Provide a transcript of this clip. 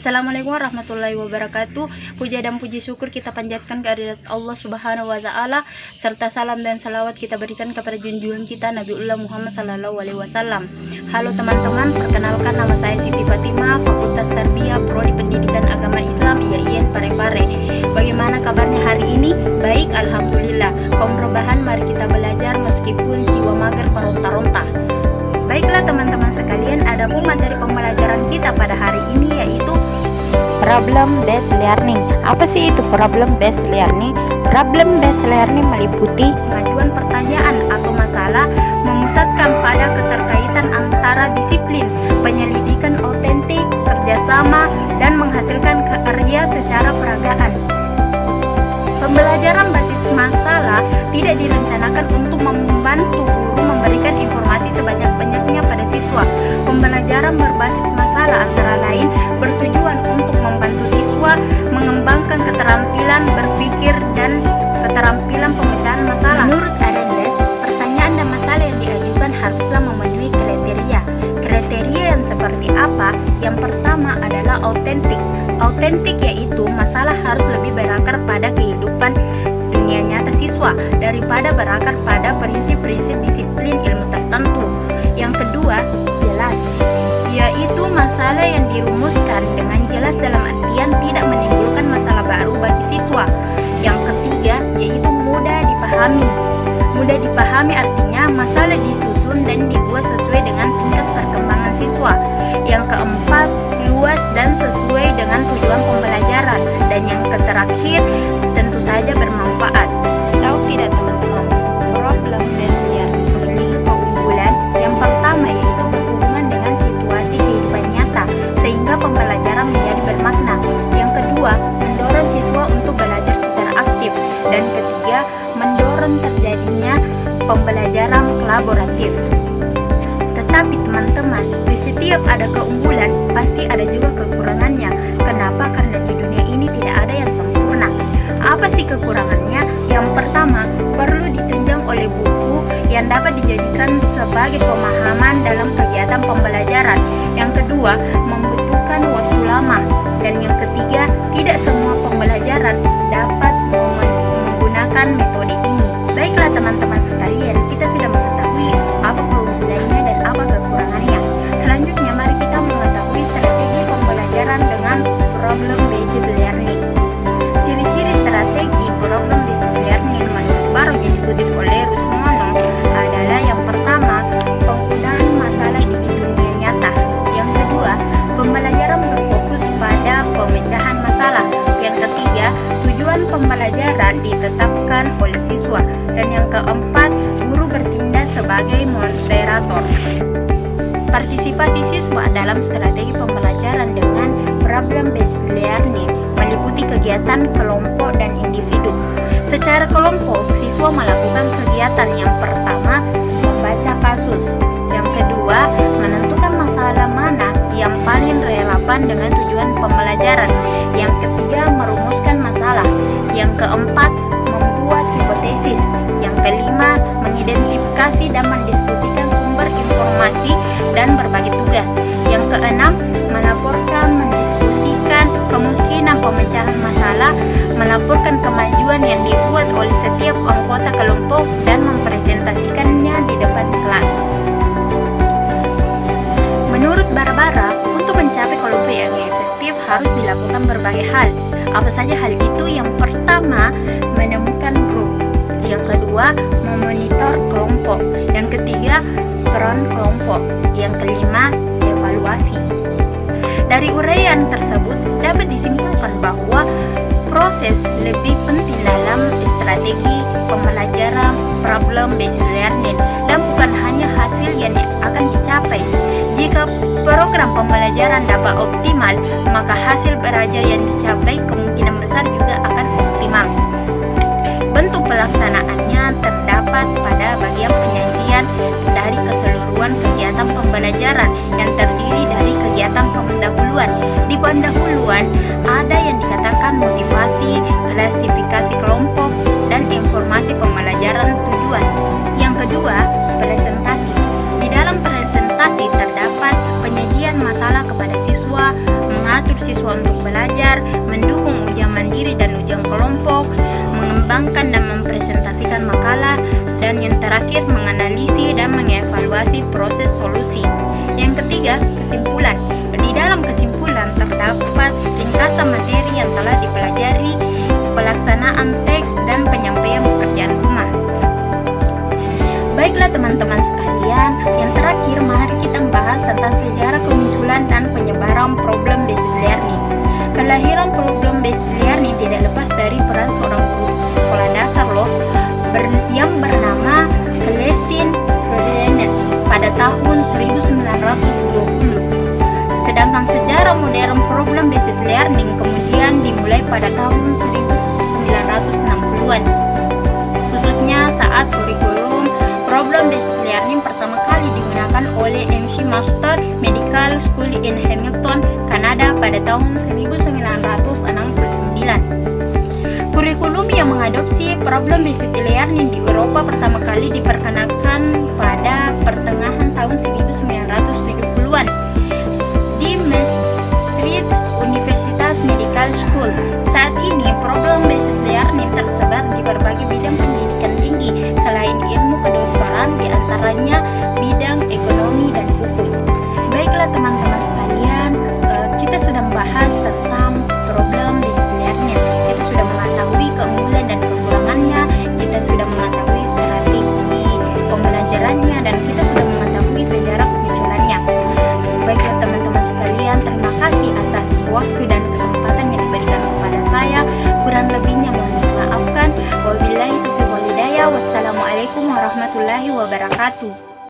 Assalamualaikum warahmatullahi wabarakatuh. Puja dan puji syukur kita panjatkan kehadirat Allah Subhanahu wa taala, serta salam dan salawat kita berikan kepada junjungan kita Nabiullah Muhammad sallallahu alaihi wasallam. Halo teman-teman, perkenalkan nama saya Siti Fatimah, Fakultas Tarbiyah Prodi Pendidikan Agama Islam IAIN Parepare. Bagaimana kabarnya hari ini? Baik, alhamdulillah. Kaum rebahan, mari kita belajar meskipun jiwa mager meronta-ronta. Baiklah teman-teman sekalian, adapun materi pembelajaran kita pada hari ini yaitu Problem based learning. Apa sih itu problem based learning? Problem based learning meliputi pengajuan pertanyaan atau masalah, memusatkan pada keterkaitan antara disiplin, penyelidikan autentik, kerjasama, dan menghasilkan karya secara peragaan. Pembelajaran basis masalah tidak direncanakan untuk membantu guru memberikan informasi sebanyak-banyaknya pada siswa. Pembelajaran berbasis masalah antara lain bertujuan untuk membantu siswa mengembangkan keterampilan berpikir dan keterampilan pemecahan masalah. Menurut Arendes, pertanyaan dan masalah yang diajukan haruslah memenuhi kriteria. Kriteria yang seperti apa? Yang pertama adalah autentik. Autentik yaitu masalah harus lebih berakar pada kehidupan dunia nyata siswa daripada berakar pada prinsip-prinsip disiplin ilmu tertentu. Yang kedua, jelas, yaitu masalah yang dirumuskan dengan jelas dalam artian tidak menimbulkan masalah baru bagi siswa. Yang ketiga, yaitu mudah dipahami. Mudah dipahami artinya masalah disusun dan dibuat sesuai dengan tingkat perkembangan siswa. Yang keempat, luas dan sesuai dengan tujuan pembelajaran. Dan yang terakhir, tentu saja bermanfaat. tahu tidak teman-teman? Problem based learning memiliki Keunggulan yang pertama yaitu berhubungan dengan situasi kehidupan nyata sehingga pembelajaran menjadi bermakna. Yang kedua, mendorong siswa untuk belajar secara aktif. Dan ketiga, mendorong terjadinya pembelajaran kolaboratif. Tetapi teman-teman, di setiap ada keunggulan, pasti ada juga kekurangannya. Kenapa? Karena di dunia ini tidak ada yang sempurna. Apa sih kekurangannya? Yang pertama, perlu ditunjang oleh buku yang dapat dijadikan sebagai pemahaman dalam kegiatan pembelajaran. Yang kedua, membutuhkan waktu lama. Dan yang ketiga, tidak semua pembelajaran dapat menggunakan metode ini. Baiklah teman-teman sekalian, kita sudah mengetahui apa keunggulannya dan apa kekurangannya. Selanjutnya mari kita mengetahui strategi pembelajaran dengan problem based learning. Ciri-ciri strategi problem based learning baru yang dikutip oleh Rusmono adalah yang pertama, penggunaan masalah di dunia nyata. Yang kedua, pembelajaran berfokus pada pemecahan masalah. Yang ketiga, tujuan pembelajaran ditetapkan oleh siswa. Dan yang keempat, guru bertindak sebagai moderator. Partisipasi siswa dalam strategi pembelajaran dengan problem based learning meliputi kegiatan kelompok dan individu. Secara kelompok, siswa melakukan kegiatan yang pertama, membaca kasus. Yang kedua, menentukan masalah mana yang paling relevan dengan tujuan pembelajaran. Yang ketiga, merumuskan masalah. Yang keempat, membuat hipotesis. Yang kelima, mengidentifikasi dan mendiskusikan sumber informasi dan berbagi tugas. Yang keenam, melaporkan, mendiskusikan kemungkinan pemecahan masalah, melaporkan kemajuan yang dibuat oleh setiap anggota kelompok dan mempresentasikannya di depan kelas. Menurut Barbara, untuk mencapai kelompok yang efektif harus dilakukan berbagai hal. Apa saja hal itu? Yang pertama, menemukan grup. Yang kedua, memonitor kelompok. Yang ketiga, peran kelompok. Yang kelima, evaluasi. Dari uraian tersebut dapat disimpulkan bahwa proses lebih penting dalam strategi pembelajaran problem based learning dan bukan hanya hasil yang akan dicapai. Jika program pembelajaran dapat optimal, maka hasil belajar yang dicapai kemungkinan besar juga akan optimal. Bentuk pelaksanaannya terdapat pada bagian penyajian dari keseluruhan kegiatan pembelajaran yang terdiri dari kegiatan pendahuluan. Di pendahuluan ada yang dikatakan motivasi, klasifikasi kelompok, dan informasi pembelajaran tujuan. Yang menghadapi proses solusi. Yang ketiga, kesimpulan. Di dalam kesimpulan terdapat ringkasan materi yang telah dipelajari, pelaksanaan teks, dan penyampaian pekerjaan rumah. Baiklah teman-teman sekalian, yang terakhir mari kita membahas tentang sejarah kemunculan dan penyebaran problem-based learning. Kelahiran problem-based learning tidak lepas dari peran seorang guru sekolah dasar yang bernama Celestine Freinet pada tahun 1920. Sedangkan sejarah modern problem-based learning kemudian dimulai pada tahun 1960-an, khususnya saat kurikulum problem-based learning pertama kali digunakan oleh MC Master Medical School in Hamilton, Kanada pada tahun 1969. Kurikulum yang mengadopsi problem-based learning di Eropa pertama kali diperkenalkan pada pertengahan tahun 1970-an di Maastricht Universitas Medical School. Saat ini problem-based learning tersebar di berbagai bidang pendidikan tinggi selain ilmu kedokteran, di antaranya bidang ekonomi dan hukum. Baiklah teman-teman sekalian, kita sudah membahas tentang problem-based learning. Kita sudah mengetahui keunggulan dan kekurangannya, kita sudah mengetahui strategi pembelajarannya, dan kita sudah mengetahui sejarah kemunculannya. Baiklah teman-teman sekalian, terima kasih atas waktu dan kesempatan yang diberikan kepada saya. Kurang lebihnya mohon dimaafkan. Wabillahi taufiq wal hidayah. Wassalamualaikum warahmatullahi wabarakatuh.